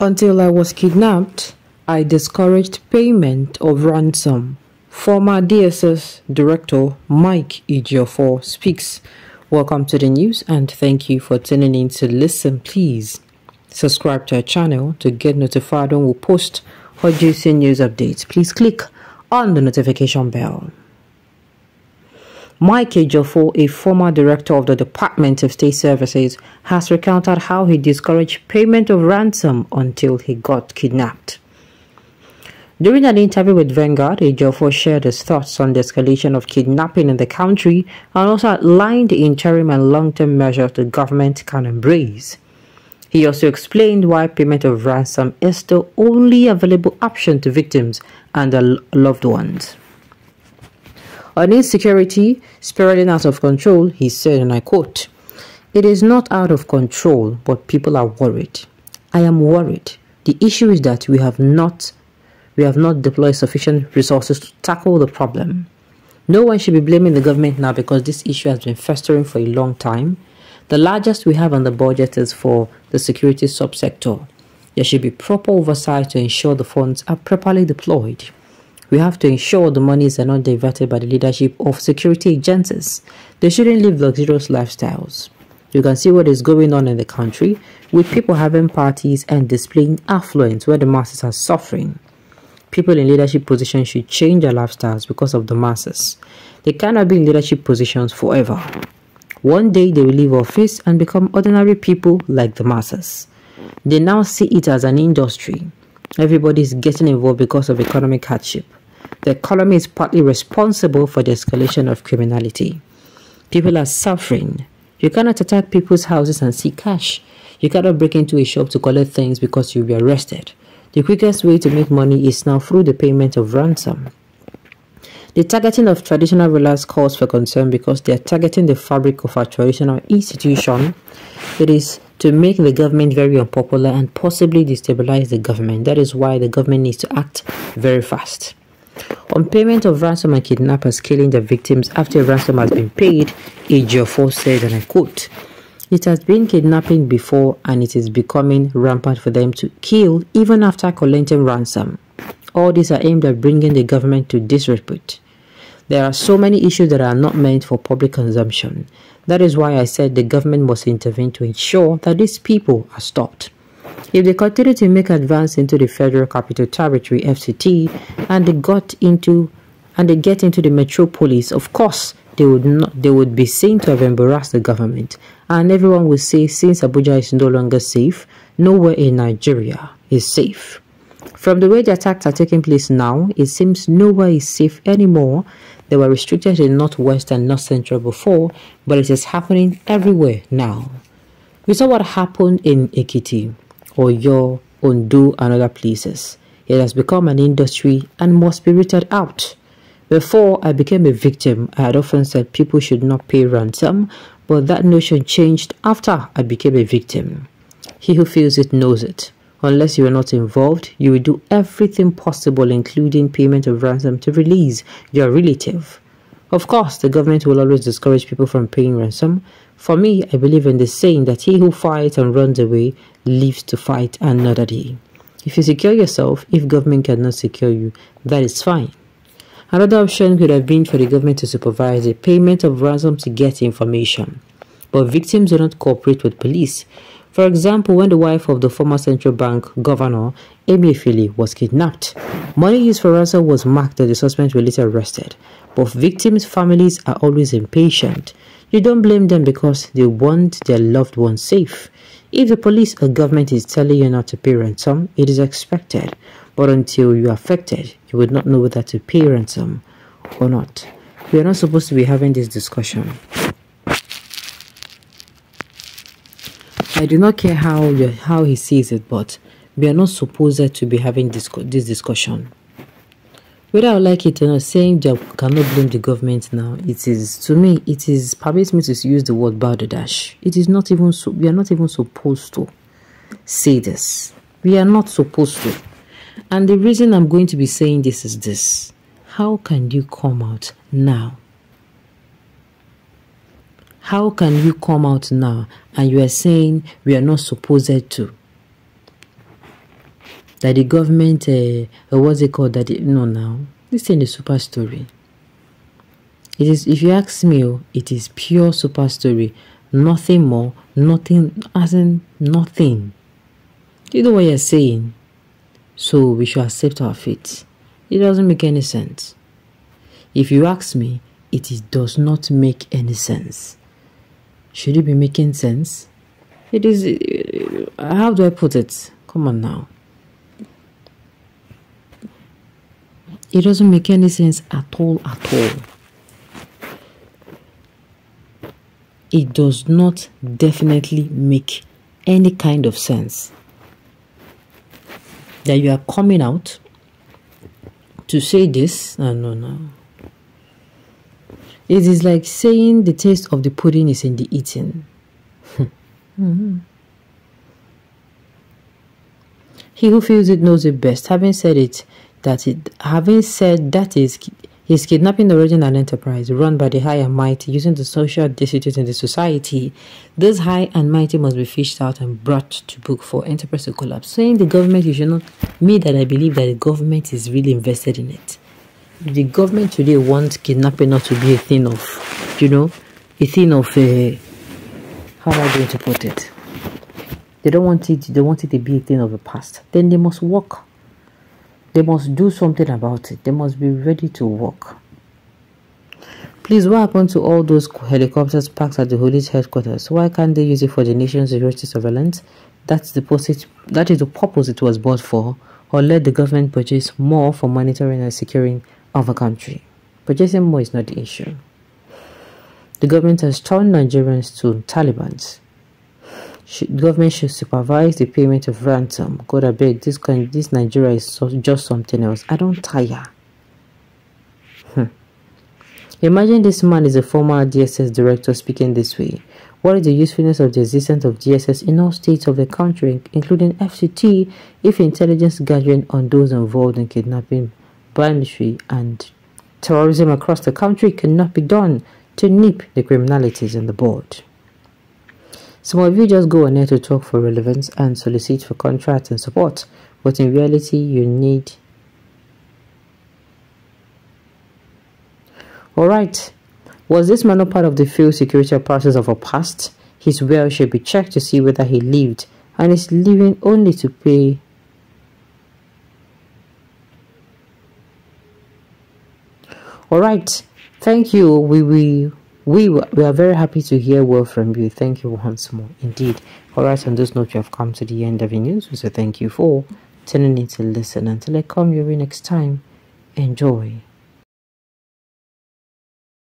Until I was kidnapped, I discouraged payment of ransom. Former DSS Director Mike Ejiofor speaks. Welcome to the news and thank you for tuning in to listen. Please subscribe to our channel to get notified when we post or juicy news updates. Please click on the notification bell. Mike Ejiofor, a former director of the Department of State Services, has recounted how he discouraged payment of ransom until he got kidnapped. During an interview with Vanguard, Ejiofor shared his thoughts on the escalation of kidnapping in the country and also outlined the interim and long-term measures the government can embrace. He also explained why payment of ransom is the only available option to victims and their loved ones. On insecurity spiraling out of control, he said, and I quote, "It is not out of control, but people are worried. I am worried. The issue is that we have not deployed sufficient resources to tackle the problem. No one should be blaming the government now because this issue has been festering for a long time. The largest we have on the budget is for the security subsector. There should be proper oversight to ensure the funds are properly deployed. We have to ensure the monies are not diverted by the leadership of security agencies. They shouldn't live luxurious lifestyles. You can see what is going on in the country with people having parties and displaying affluence where the masses are suffering. People in leadership positions should change their lifestyles because of the masses. They cannot be in leadership positions forever. One day they will leave office and become ordinary people like the masses. They now see it as an industry. Everybody is getting involved because of economic hardship. The economy is partly responsible for the escalation of criminality. People are suffering. You cannot attack people's houses and see cash. You cannot break into a shop to collect things because you'll be arrested. The quickest way to make money is now through the payment of ransom. The targeting of traditional rulers calls for concern because they are targeting the fabric of our traditional institution. It is to make the government very unpopular and possibly destabilize the government. That is why the government needs to act very fast. On payment of ransom and kidnappers killing their victims after ransom has been paid, Ejiofor said, and I quote, "It has been kidnapping before and it is becoming rampant for them to kill even after collecting ransom. All these are aimed at bringing the government to disrepute. There are so many issues that are not meant for public consumption. That is why I said the government must intervene to ensure that these people are stopped. If they continue to make advance into the Federal Capital Territory (FCT) and they get into the metropolis, of course they would be seen to have embarrassed the government, and everyone will say since Abuja is no longer safe, nowhere in Nigeria is safe. From the way the attacks are taking place now, it seems nowhere is safe anymore. They were restricted in Northwest and North Central before, but it is happening everywhere now. We saw what happened in Ekiti, Oyo, Ondo, and other places. It has become an industry and must be rooted out. Before I became a victim, I had often said people should not pay ransom, but that notion changed after I became a victim. He who feels it knows it. Unless you are not involved, you will do everything possible, including payment of ransom, to release your relative. Of course, the government will always discourage people from paying ransom. For me, I believe in the saying that he who fights and runs away lives to fight another day. If you secure yourself, if government cannot secure you, that is fine. Another option could have been for the government to supervise the payment of ransom to get information. But victims do not cooperate with police. For example, when the wife of the former central bank governor, Emefiele, was kidnapped, money used for ransom was marked and the suspects were later arrested. But victims' families are always impatient. You don't blame them because they want their loved ones safe. If the police or government is telling you not to pay ransom, it is expected. But until you are affected, you would not know whether to pay ransom or not. We are not supposed to be having this discussion. I do not care how he sees it, but we are not supposed to be having this discussion. Whether I like it or not, saying that we cannot blame the government now, to me, it permits me to use the word balderdash. It is not even so. We are not even supposed to say this. We are not supposed to. And the reason I'm going to be saying this is this. How can you come out now? How can you come out now and you are saying we are not supposed to? that the government, what's it called? That no, now this thing is super story. It is, if you ask me, it is pure super story. Nothing more, nothing, as in nothing. You know what you're saying? So we should accept our fate. It doesn't make any sense. If you ask me, does not make any sense. Should it be making sense? It is, how do I put it? Come on now. It doesn't make any sense at all, at all. It does not definitely make any kind of sense that you are coming out to say this. No. It is like saying the taste of the pudding is in the eating. He who feels it knows it best. Having said that is kidnapping the origin and enterprise run by the high and mighty using the social destitute in the society. This high and mighty must be fished out and brought to book for enterprise to collapse. Saying the government, you should not, me that I believe that the government is really invested in it. If the government today wants kidnapping not to be a thing of, a thing of, how am I going to put it? They don't want it, they want it to be a thing of the past. Then they must work. They must do something about it. They must be ready to work. Please, what happened to all those helicopters parked at the Holy's headquarters? Why can't they use it for the nation's security surveillance? That is the purpose it was bought for. Or let the government purchase more for monitoring and securing of a country. Purchasing more is not the issue. The government has turned Nigerians to Talibans. The government should supervise the payment of ransom. God, I beg, this Nigeria is just something else. I don't tire. Imagine this man is a former DSS director speaking this way. What is the usefulness of the existence of DSS in all states of the country, including FCT, if intelligence gathering on those involved in kidnapping, banditry, and terrorism across the country cannot be done to nip the criminalities on the board? Some of you just go on there to talk for relevance and solicit for contracts and support, but in reality, you need. Alright, was this man a part of the field security apparatus of our past? His well should be checked to see whether he lived and is living only to pay. Alright, thank you. We are very happy to hear well from you. Thank you once more. Indeed. Alright, on this note, you have come to the end of the news. So thank you for tuning in to listen. Until I come your way next time, enjoy.